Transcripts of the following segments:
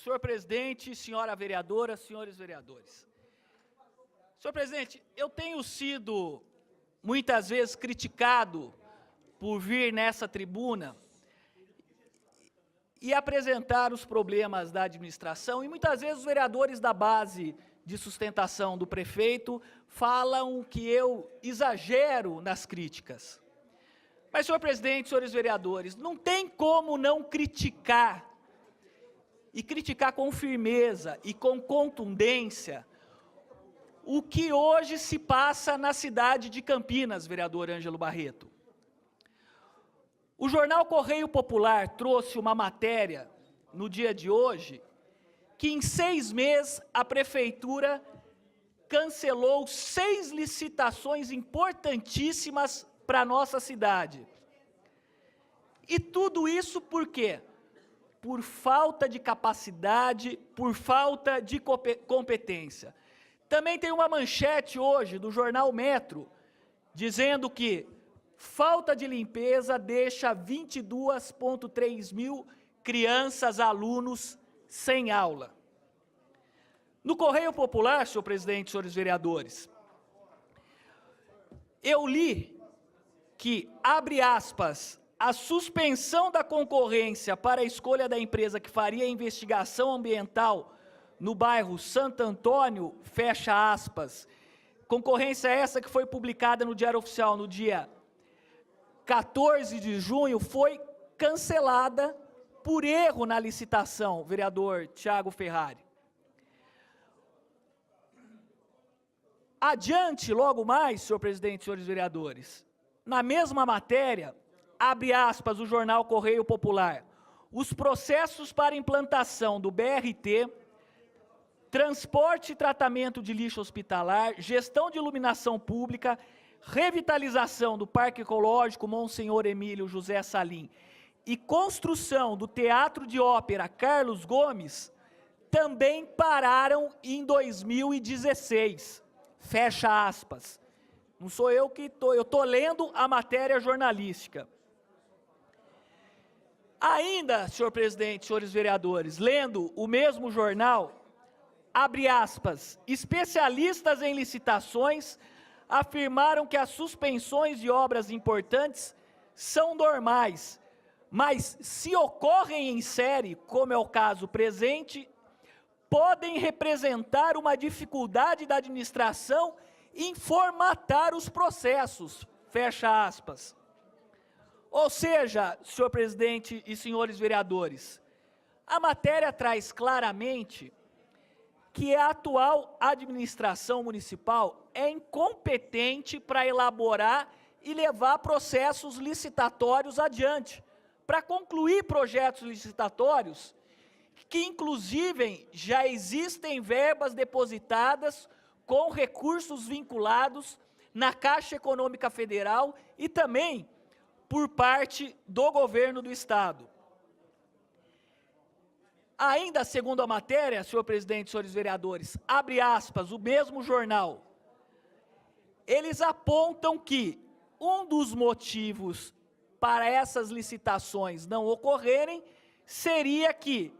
Senhor presidente, senhora vereadora, senhores vereadores. Senhor presidente, eu tenho sido muitas vezes criticado por vir nessa tribuna e apresentar os problemas da administração, e muitas vezes os vereadores da base de sustentação do prefeito falam que eu exagero nas críticas. Mas, senhor presidente, senhores vereadores, não tem como não criticar, e criticar com firmeza e com contundência, o que hoje se passa na cidade de Campinas, vereador Ângelo Barreto. O jornal Correio Popular trouxe uma matéria no dia de hoje, que em 6 meses a prefeitura cancelou 6 licitações importantíssimas para a nossa cidade. E tudo isso por quê? Por falta de capacidade, por falta de competência. Também tem uma manchete hoje do jornal Metro, dizendo que falta de limpeza deixa 22,3 mil crianças, alunos, sem aula. No Correio Popular, senhor presidente, senhores vereadores, eu li que, abre aspas, a suspensão da concorrência para a escolha da empresa que faria a investigação ambiental no bairro Santo Antônio, fecha aspas, concorrência essa que foi publicada no Diário Oficial no dia 14 de junho, foi cancelada por erro na licitação, vereador Thiago Ferrari. Adiante, logo mais, senhor presidente, senhores vereadores, na mesma matéria, abre aspas, o jornal Correio Popular, os processos para implantação do BRT, transporte e tratamento de lixo hospitalar, gestão de iluminação pública, revitalização do Parque Ecológico Monsenhor Emílio José Salim e construção do Teatro de Ópera Carlos Gomes, também pararam em 2016. Fecha aspas. Não sou eu que estou, eu estou lendo a matéria jornalística. Ainda, senhor presidente, senhores vereadores, lendo o mesmo jornal, abre aspas, especialistas em licitações afirmaram que as suspensões de obras importantes são normais, mas se ocorrem em série, como é o caso presente, podem representar uma dificuldade da administração em formatar os processos, fecha aspas. Ou seja, senhor presidente e senhores vereadores, a matéria traz claramente que a atual administração municipal é incompetente para elaborar e levar processos licitatórios adiante, para concluir projetos licitatórios que, inclusive, já existem verbas depositadas com recursos vinculados na Caixa Econômica Federal e também por parte do governo do Estado. Ainda segundo a matéria, senhor presidente, senhores vereadores, abre aspas, o mesmo jornal, eles apontam que um dos motivos para essas licitações não ocorrerem seria que,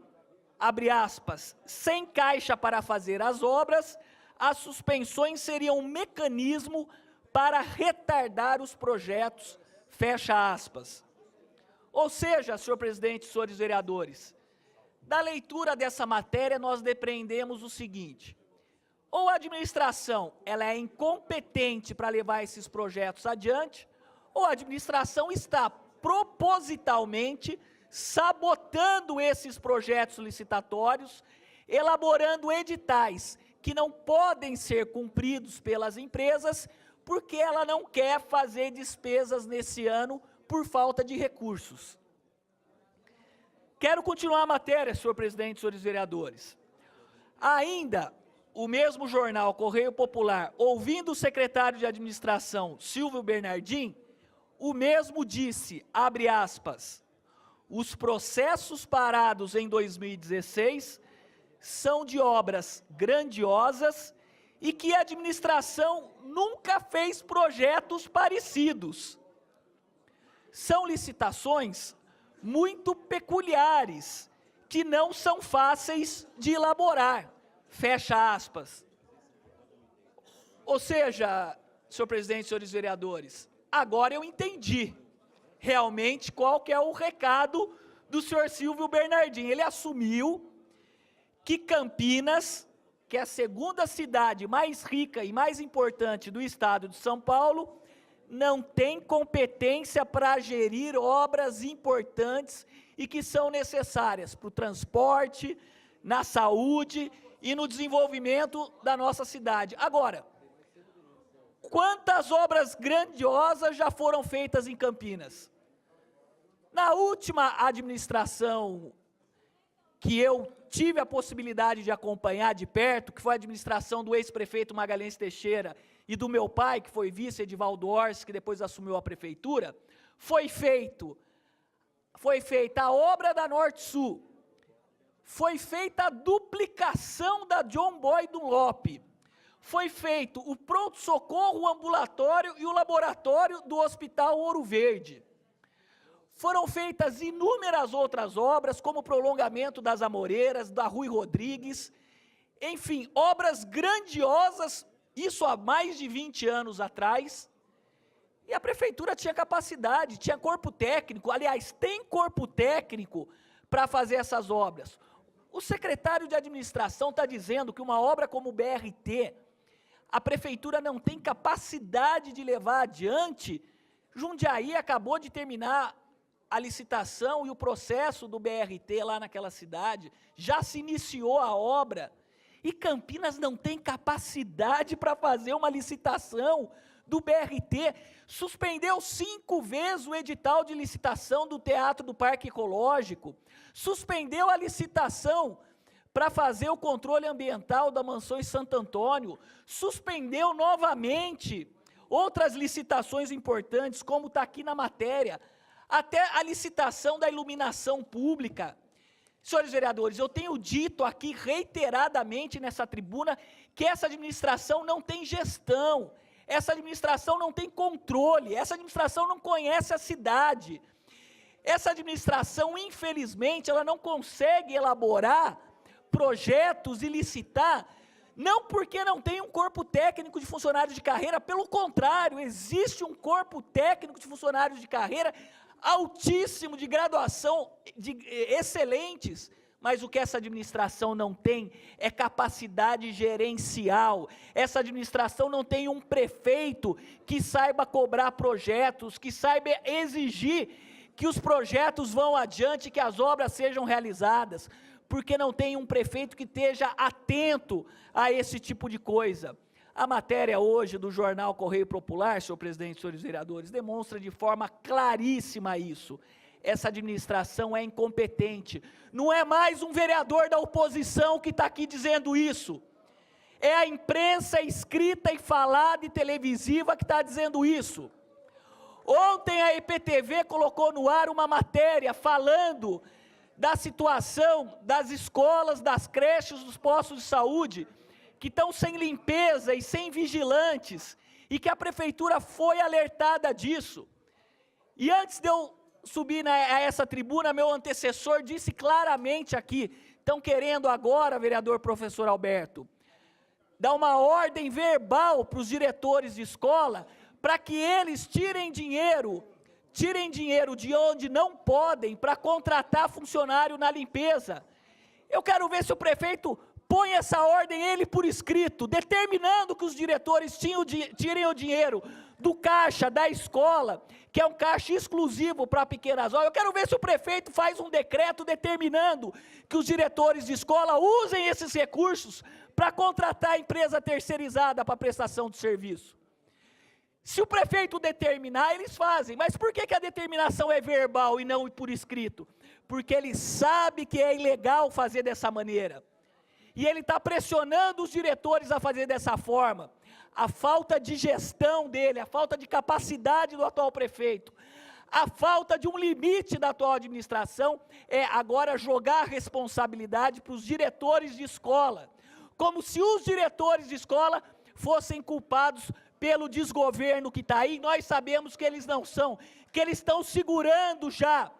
abre aspas, sem caixa para fazer as obras, as suspensões seriam um mecanismo para retardar os projetos, fecha aspas. Ou seja, senhor presidente, senhores vereadores, da leitura dessa matéria nós depreendemos o seguinte, ou a administração ela é incompetente para levar esses projetos adiante, ou a administração está propositalmente sabotando esses projetos licitatórios, elaborando editais que não podem ser cumpridos pelas empresas, porque ela não quer fazer despesas nesse ano por falta de recursos. Quero continuar a matéria, senhor presidente, senhores vereadores. Ainda, o mesmo jornal Correio Popular, ouvindo o secretário de administração, Silvio Bernardim, o mesmo disse, abre aspas, os processos parados em 2016 são de obras grandiosas e que a administração nunca fez projetos parecidos. São licitações muito peculiares, que não são fáceis de elaborar, fecha aspas. Ou seja, senhor presidente, senhores vereadores, agora eu entendi realmente qual que é o recado do senhor Silvio Bernardin. Ele assumiu que Campinas, que é a segunda cidade mais rica e mais importante do estado de São Paulo, não tem competência para gerir obras importantes e que são necessárias para o transporte, na saúde e no desenvolvimento da nossa cidade. Agora, quantas obras grandiosas já foram feitas em Campinas? Na última administração que eu tive a possibilidade de acompanhar de perto, que foi a administração do ex-prefeito Magalhães Teixeira e do meu pai, que foi vice Edivaldo Orsi, que depois assumiu a prefeitura, foi feita a obra da Norte-Sul, foi feita a duplicação da John Boy Dunlop, foi feito o pronto-socorro, o ambulatório e o laboratório do Hospital Ouro Verde. Foram feitas inúmeras outras obras, como o prolongamento das Amoreiras, da Rui Rodrigues, enfim, obras grandiosas, isso há mais de 20 anos atrás, e a prefeitura tinha capacidade, tinha corpo técnico, aliás, tem corpo técnico para fazer essas obras. O secretário de administração está dizendo que uma obra como o BRT, a prefeitura não tem capacidade de levar adiante. Jundiaí acabou de terminar a licitação e o processo do BRT lá naquela cidade, já se iniciou a obra, e Campinas não tem capacidade para fazer uma licitação do BRT, suspendeu 5 vezes o edital de licitação do Teatro do Parque Ecológico, suspendeu a licitação para fazer o controle ambiental da Mansões Santo Antônio, suspendeu novamente outras licitações importantes, como está aqui na matéria, até a licitação da iluminação pública. Senhores vereadores, eu tenho dito aqui reiteradamente nessa tribuna que essa administração não tem gestão, essa administração não tem controle, essa administração não conhece a cidade. Essa administração, infelizmente, ela não consegue elaborar projetos e licitar, não porque não tem um corpo técnico de funcionários de carreira, pelo contrário, existe um corpo técnico de funcionários de carreira altíssimo, de graduação, excelentes, mas o que essa administração não tem é capacidade gerencial. Essa administração não tem um prefeito que saiba cobrar projetos, que saiba exigir que os projetos vão adiante, que as obras sejam realizadas, porque não tem um prefeito que esteja atento a esse tipo de coisa. A matéria hoje do jornal Correio Popular, senhor presidente, senhores vereadores, demonstra de forma claríssima isso. Essa administração é incompetente. Não é mais um vereador da oposição que está aqui dizendo isso. É a imprensa escrita e falada e televisiva que está dizendo isso. Ontem a EPTV colocou no ar uma matéria falando da situação das escolas, das creches, dos postos de saúde, que estão sem limpeza e sem vigilantes, e que a prefeitura foi alertada disso. E antes de eu subir a essa tribuna, meu antecessor disse claramente aqui, estão querendo agora, vereador professor Alberto, dar uma ordem verbal para os diretores de escola, para que eles tirem dinheiro de onde não podem, para contratar funcionário na limpeza. Eu quero ver se o prefeito põe essa ordem, ele por escrito, determinando que os diretores tirem o dinheiro do caixa da escola, que é um caixa exclusivo para pequenas obras. Eu quero ver se o prefeito faz um decreto determinando que os diretores de escola usem esses recursos para contratar a empresa terceirizada para prestação de serviço. Se o prefeito determinar, eles fazem. Mas por que a determinação é verbal e não por escrito? Porque ele sabe que é ilegal fazer dessa maneira. E ele está pressionando os diretores a fazer dessa forma. A falta de gestão dele, a falta de capacidade do atual prefeito, a falta de um limite da atual administração é agora jogar a responsabilidade para os diretores de escola, como se os diretores de escola fossem culpados pelo desgoverno que está aí. Nós sabemos que eles não são, que eles estão segurando já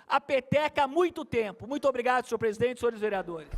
a peteca há muito tempo. Muito obrigado, senhor presidente, senhores vereadores.